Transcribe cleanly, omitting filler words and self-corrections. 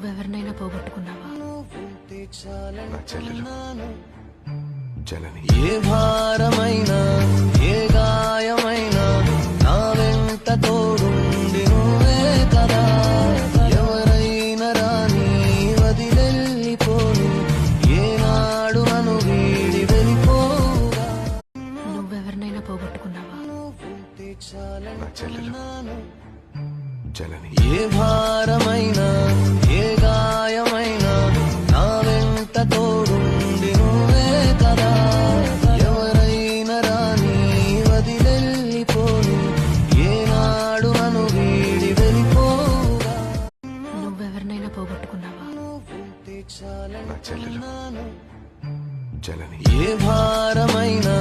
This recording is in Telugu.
నువ్వెవరినైనా పోగొట్టుకున్నావా? నా చెల్లెలు జనని. ఏ భారమైనా ఏ గాయమైనా నా వెంట తోడుండి నువ్వే కదా. ఎవరైనా రాని వదిలెళ్ళిపోను, ఏనాడు నన్ను వీడి వెళ్ళిపోగా. నువ్వెవరినైనా పోగొట్టుకున్నావా? నా చెల్లెలు జనని. ఏ భారమైనా ఏ గాయమైనా నా వెంట తోడుండి నువ్వే కదా. ఎవరైనా రాని వదిలెళ్ళిపోను, ఏనాడు నన్ను వీడి వెళ్ళిపోగా. నువ్వెవరినైనా పోగొట్టుకున్నావా? నా చెల్లెలు జనని. ఏ భారమైనా